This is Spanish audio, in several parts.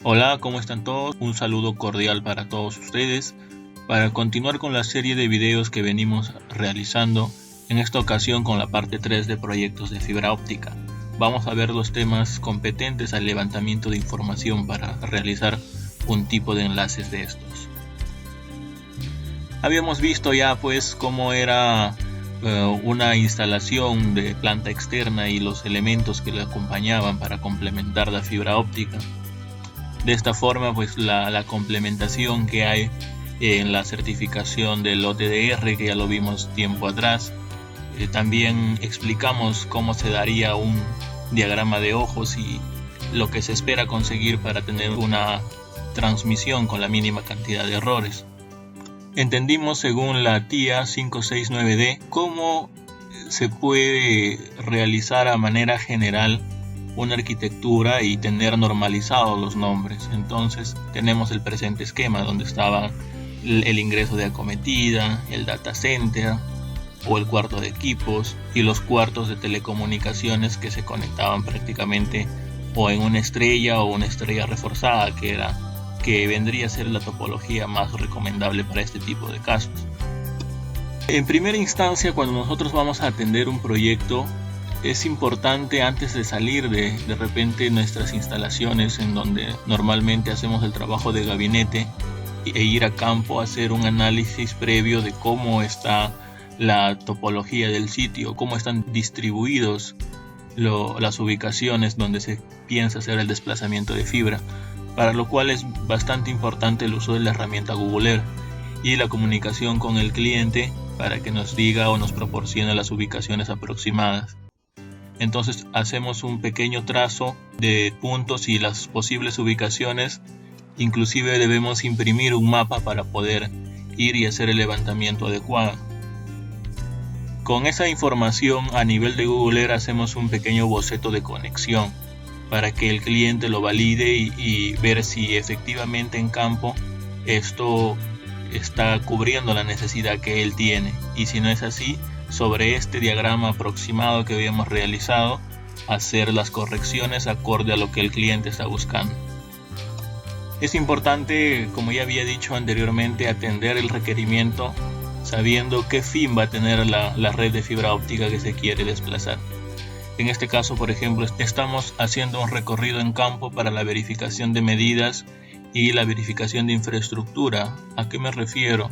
Hola, ¿cómo están todos? Un saludo cordial para todos ustedes. Para continuar con la serie de videos que venimos realizando, en esta ocasión con la parte 3 de proyectos de fibra óptica, vamos a ver los temas competentes al levantamiento de información para realizar un tipo de enlaces de estos. Habíamos visto ya pues cómo era una instalación de planta externa y los elementos que le acompañaban para complementar la fibra óptica. De esta forma, pues la complementación que hay en la certificación del OTDR, que ya lo vimos tiempo atrás. También explicamos cómo se daría un diagrama de ojos y lo que se espera conseguir para tener una transmisión con la mínima cantidad de errores. Entendimos, según la TIA 569D, cómo se puede realizar a manera general una arquitectura y tener normalizados los nombres. Entonces tenemos el presente esquema donde estaba el ingreso de acometida, el data center o el cuarto de equipos y los cuartos de telecomunicaciones que se conectaban prácticamente o en una estrella o una estrella reforzada, que vendría a ser la topología más recomendable para este tipo de casos. En primera instancia, cuando nosotros vamos a atender un proyecto, es importante, antes de salir de repente nuestras instalaciones en donde normalmente hacemos el trabajo de gabinete, e ir a campo a hacer un análisis previo de cómo está la topología del sitio, cómo están distribuidos las ubicaciones donde se piensa hacer el desplazamiento de fibra, para lo cual es bastante importante el uso de la herramienta Google Earth y la comunicación con el cliente para que nos diga o nos proporcione las ubicaciones aproximadas. Entonces hacemos un pequeño trazo de puntos y las posibles ubicaciones. Inclusive debemos imprimir un mapa para poder ir y hacer el levantamiento adecuado. Con esa información a nivel de Google Earth hacemos un pequeño boceto de conexión para que el cliente lo valide y ver si efectivamente en campo esto está cubriendo la necesidad que él tiene, y si no es así, sobre este diagrama aproximado que habíamos realizado, hacer las correcciones acorde a lo que el cliente está buscando. Es importante, como ya había dicho anteriormente, atender el requerimiento sabiendo qué fin va a tener la red de fibra óptica que se quiere desplazar. En este caso, por ejemplo, estamos haciendo un recorrido en campo para la verificación de medidas y la verificación de infraestructura. ¿A qué me refiero?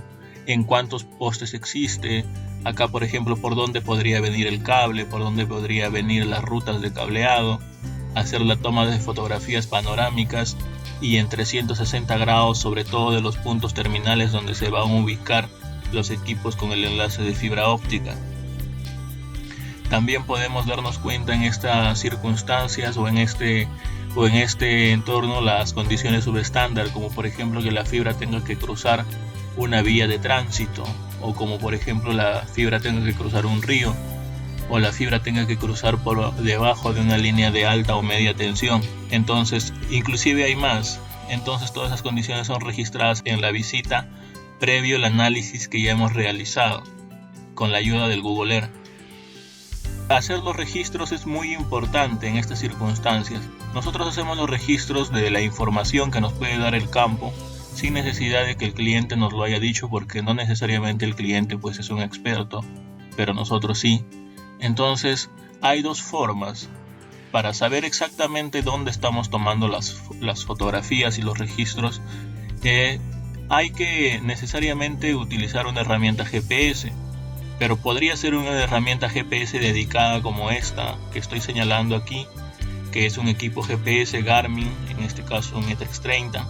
En cuántos postes existe. Acá, por ejemplo, por dónde podría venir el cable, por dónde podría venir las rutas de cableado, hacer la toma de fotografías panorámicas y en 360 grados, sobre todo de los puntos terminales donde se van a ubicar los equipos con el enlace de fibra óptica. También podemos darnos cuenta en estas circunstancias o en este entorno las condiciones subestándar, como por ejemplo que la fibra tenga que cruzar una vía de tránsito, o como por ejemplo la fibra tenga que cruzar un río, o la fibra tenga que cruzar por debajo de una línea de alta o media tensión. Entonces, inclusive hay más. Entonces todas esas condiciones son registradas en la visita previo al análisis que ya hemos realizado con la ayuda del Google Earth. Hacer los registros es muy importante en estas circunstancias. Nosotros hacemos los registros de la información que nos puede dar el campo sin necesidad de que el cliente nos lo haya dicho, porque no necesariamente el cliente pues es un experto, pero nosotros sí. Entonces hay dos formas para saber exactamente dónde estamos tomando las fotografías y los registros. Hay que necesariamente utilizar una herramienta GPS, pero podría ser una herramienta GPS dedicada como esta que estoy señalando aquí, que es un equipo GPS Garmin, en este caso un ETEX 30.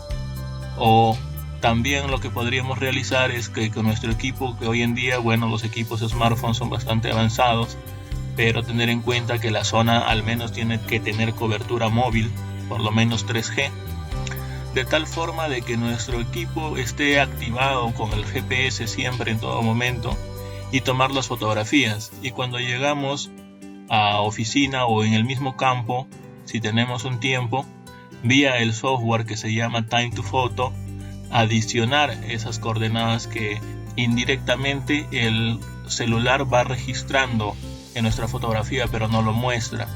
O también lo que podríamos realizar es que con nuestro equipo, que hoy en día, los equipos smartphones son bastante avanzados, pero tener en cuenta que la zona al menos tiene que tener cobertura móvil, por lo menos 3G, de tal forma de que nuestro equipo esté activado con el GPS siempre en todo momento y tomar las fotografías. Y cuando llegamos a oficina o en el mismo campo, si tenemos un tiempo, vía el software que se llama Time to Photo, adicionar esas coordenadas que indirectamente el celular va registrando en nuestra fotografía, pero no lo muestra.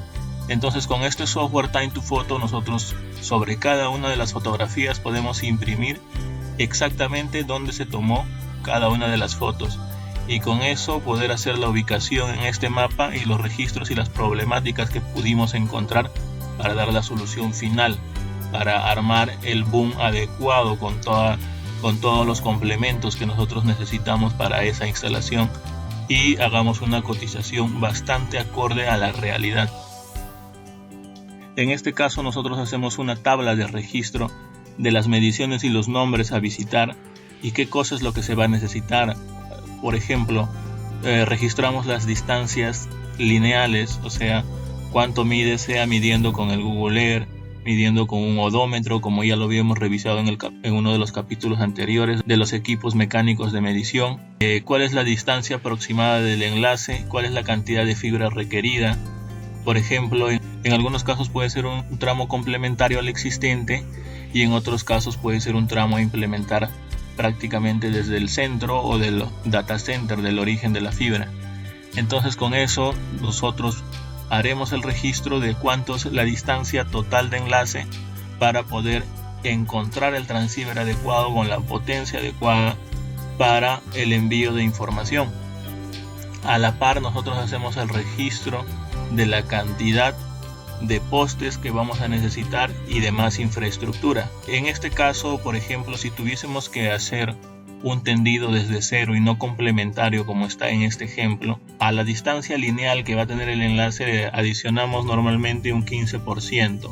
Entonces con este software Time to Photo nosotros sobre cada una de las fotografías podemos imprimir exactamente dónde se tomó cada una de las fotos, y con eso poder hacer la ubicación en este mapa y los registros y las problemáticas que pudimos encontrar para dar la solución final, para armar el boom adecuado con todos los complementos que nosotros necesitamos para esa instalación, y hagamos una cotización bastante acorde a la realidad. En este caso nosotros hacemos una tabla de registro de las mediciones y los nombres a visitar y qué cosa es lo que se va a necesitar. Por ejemplo, registramos las distancias lineales, o sea, cuánto mide, sea midiendo con el Google Earth, midiendo con un odómetro, como ya lo habíamos revisado en uno de los capítulos anteriores de los equipos mecánicos de medición, cuál es la distancia aproximada del enlace, cuál es la cantidad de fibra requerida. Por ejemplo, en algunos casos puede ser un tramo complementario al existente, y en otros casos puede ser un tramo a implementar prácticamente desde el centro o del data center, del origen de la fibra. Entonces con eso nosotros haremos el registro de cuánto es la distancia total de enlace para poder encontrar el transceiver adecuado con la potencia adecuada para el envío de información. A la par nosotros hacemos el registro de la cantidad de postes que vamos a necesitar y demás infraestructura. En este caso, por ejemplo, si tuviésemos que hacer un tendido desde cero y no complementario como está en este ejemplo, a la distancia lineal que va a tener el enlace adicionamos normalmente un 15%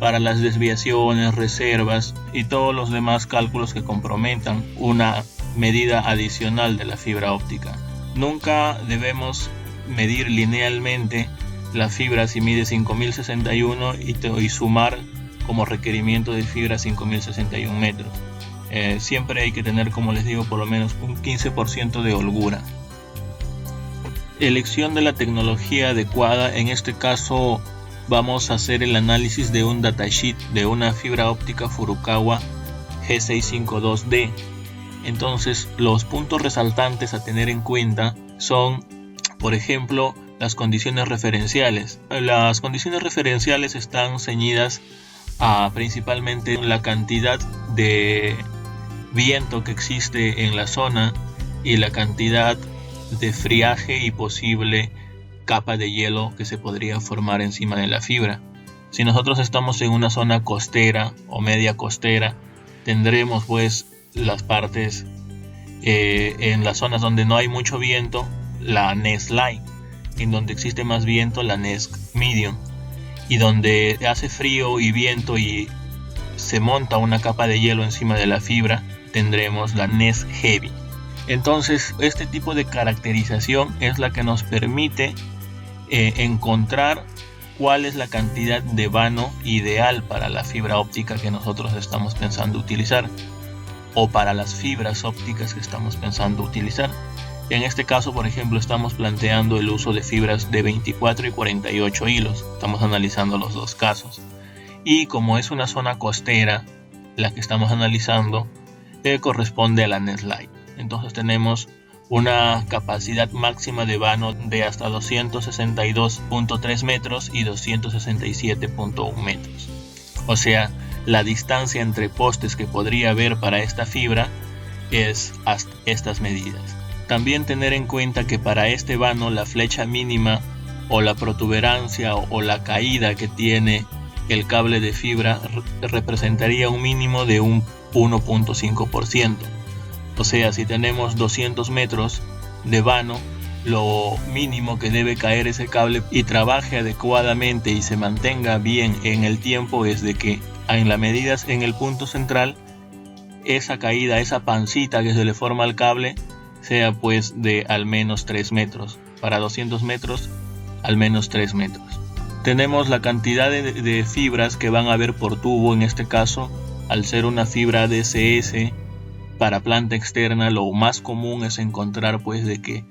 para las desviaciones, reservas y todos los demás cálculos que comprometan una medida adicional de la fibra óptica. Nunca debemos medir linealmente la fibra si mide 5061 y sumar como requerimiento de fibra 5061 metros. Siempre hay que tener, como les digo, por lo menos un 15% de holgura. Elección de la tecnología adecuada. En este caso vamos a hacer el análisis de un datasheet de una fibra óptica Furukawa G652D. Entonces los puntos resaltantes a tener en cuenta son, por ejemplo, las condiciones referenciales. Las condiciones referenciales están ceñidas a principalmente la cantidad de viento que existe en la zona y la cantidad de friaje y posible capa de hielo que se podría formar encima de la fibra. Si nosotros estamos en una zona costera o media costera, tendremos pues las partes en las zonas donde no hay mucho viento, la NES Light, en donde existe más viento, la NES Medium, y donde hace frío y viento y se monta una capa de hielo encima de la fibra, tendremos la NES Heavy. Entonces este tipo de caracterización es la que nos permite encontrar cuál es la cantidad de vano ideal para la fibra óptica que nosotros estamos pensando utilizar, o para las fibras ópticas que estamos pensando utilizar. En este caso, por ejemplo, estamos planteando el uso de fibras de 24 y 48 hilos. Estamos analizando los dos casos. Y como es una zona costera, la que estamos analizando corresponde a la NES Light. Entonces tenemos una capacidad máxima de vano de hasta 262.3 metros y 267.1 metros. O sea, la distancia entre postes que podría haber para esta fibra es hasta estas medidas. También tener en cuenta que para este vano la flecha mínima o la protuberancia o la caída que tiene el cable de fibra representaría un mínimo de un 1.5%. O sea, si tenemos 200 metros de vano, lo mínimo que debe caer ese cable y trabaje adecuadamente y se mantenga bien en el tiempo es de que en las medidas en el punto central, esa caída, esa pancita que se le forma al cable, sea pues de al menos 3 metros. Para 200 metros, al menos 3 metros. Tenemos la cantidad de fibras que van a haber por tubo. En este caso, al ser una fibra DSS para planta externa, lo más común es encontrar pues de que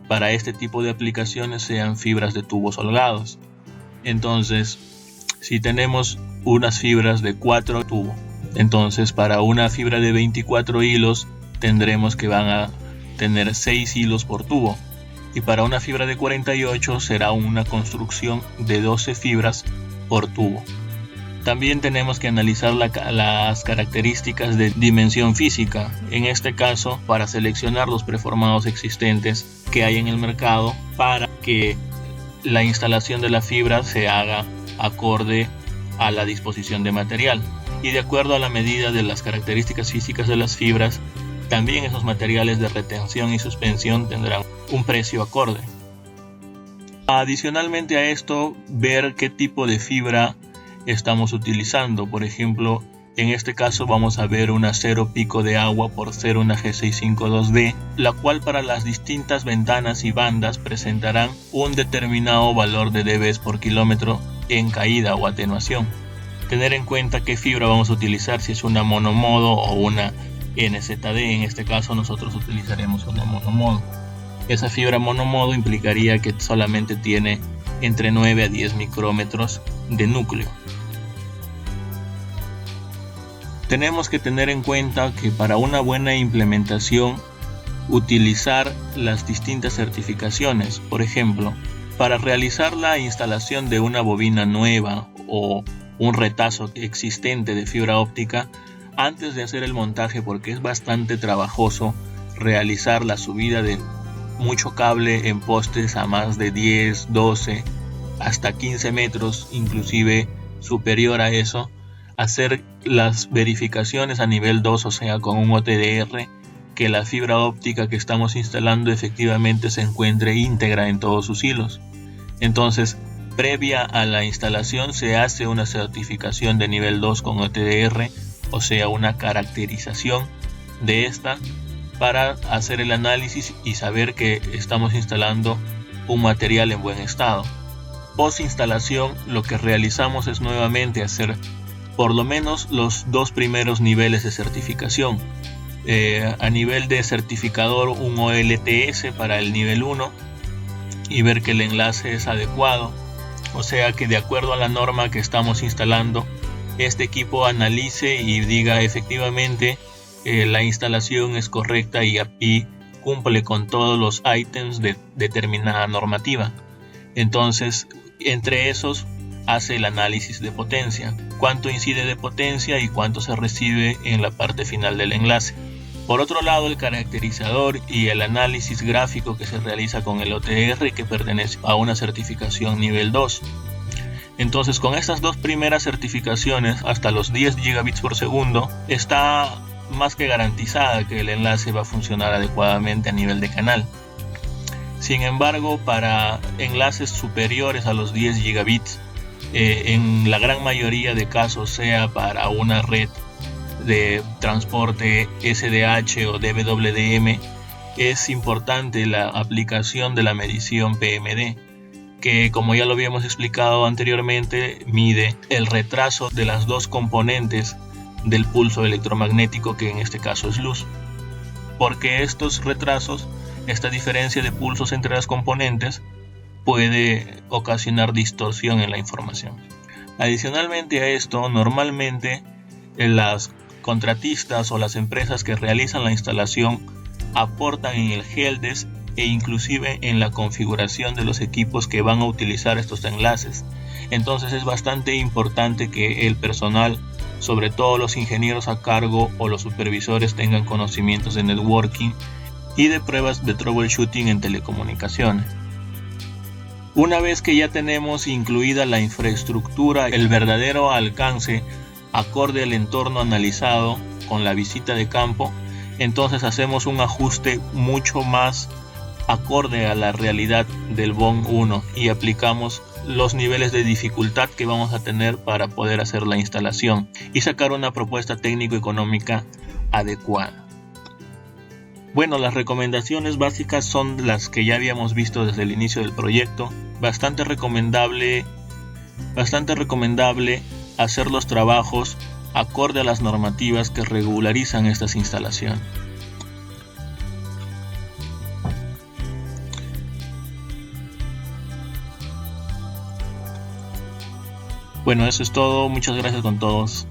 para este tipo de aplicaciones sean fibras de tubos holgados. Entonces, si tenemos unas fibras de 4 tubos, entonces para una fibra de 24 hilos tendremos que van a tener 6 hilos por tubo. y para una fibra de 48 será una construcción de 12 fibras por tubo. También tenemos que analizar las características de dimensión física, en este caso para seleccionar los preformados existentes que hay en el mercado para que la instalación de la fibra se haga acorde a la disposición de material, y de acuerdo a la medida de las características físicas de las fibras, también esos materiales de retención y suspensión tendrán un precio acorde. Adicionalmente a esto, ver qué tipo de fibra estamos utilizando. Por ejemplo, en este caso vamos a ver una 0 pico de agua por 0 una G652D, la cual para las distintas ventanas y bandas presentarán un determinado valor de dB por kilómetro en caída o atenuación. Tener en cuenta qué fibra vamos a utilizar, si es una monomodo o una NZD. En este caso nosotros utilizaremos una monomodo. Esa fibra monomodo implicaría que solamente tiene entre 9 a 10 micrómetros de núcleo. Tenemos que tener en cuenta que para una buena implementación utilizar las distintas certificaciones. Por ejemplo, para realizar la instalación de una bobina nueva o un retazo existente de fibra óptica, antes de hacer el montaje, porque es bastante trabajoso realizar la subida de mucho cable en postes a más de 10, 12, hasta 15 metros, inclusive superior a eso, hacer las verificaciones a nivel 2, o sea, con un OTDR, que la fibra óptica que estamos instalando efectivamente se encuentre íntegra en todos sus hilos. Entonces, previa a la instalación se hace una certificación de nivel 2 con OTDR, o sea, una caracterización de esta para hacer el análisis y saber que estamos instalando un material en buen estado. Post instalación, lo que realizamos es nuevamente hacer por lo menos los 2 primeros niveles de certificación. A nivel de certificador, un OLTS para el nivel 1 y ver que el enlace es adecuado, o sea que de acuerdo a la norma que estamos instalando, este equipo analice y diga efectivamente la instalación es correcta y cumple con todos los ítems de determinada normativa. Entonces, entre esos hace el análisis de potencia, cuánto incide de potencia y cuánto se recibe en la parte final del enlace. Por otro lado, el caracterizador y el análisis gráfico que se realiza con el OTR, que pertenece a una certificación nivel 2. Entonces, con estas 2 primeras certificaciones, hasta los 10 gigabits por segundo, está más que garantizada que el enlace va a funcionar adecuadamente a nivel de canal. Sin embargo, para enlaces superiores a los 10 gigabits, en la gran mayoría de casos, sea para una red de transporte SDH o DWDM, es importante la aplicación de la medición PMD, que, como ya lo habíamos explicado anteriormente, mide el retraso de las 2 componentes del pulso electromagnético, que en este caso es luz, porque estos retrasos, esta diferencia de pulsos entre las componentes, puede ocasionar distorsión en la información. Adicionalmente a esto, normalmente las contratistas o las empresas que realizan la instalación aportan en el helpdesk e inclusive en la configuración de los equipos que van a utilizar estos enlaces. Entonces es bastante importante que el personal, sobre todo los ingenieros a cargo o los supervisores, tengan conocimientos de networking y de pruebas de troubleshooting en telecomunicaciones. Una vez que ya tenemos incluida la infraestructura, el verdadero alcance acorde al entorno analizado con la visita de campo, entonces hacemos un ajuste mucho más acorde a la realidad del BON 1 y aplicamos los niveles de dificultad que vamos a tener para poder hacer la instalación y sacar una propuesta técnico-económica adecuada. Bueno, las recomendaciones básicas son las que ya habíamos visto desde el inicio del proyecto. Bastante recomendable hacer los trabajos acorde a las normativas que regularizan estas instalaciones. Bueno, eso es todo. Muchas gracias con todos.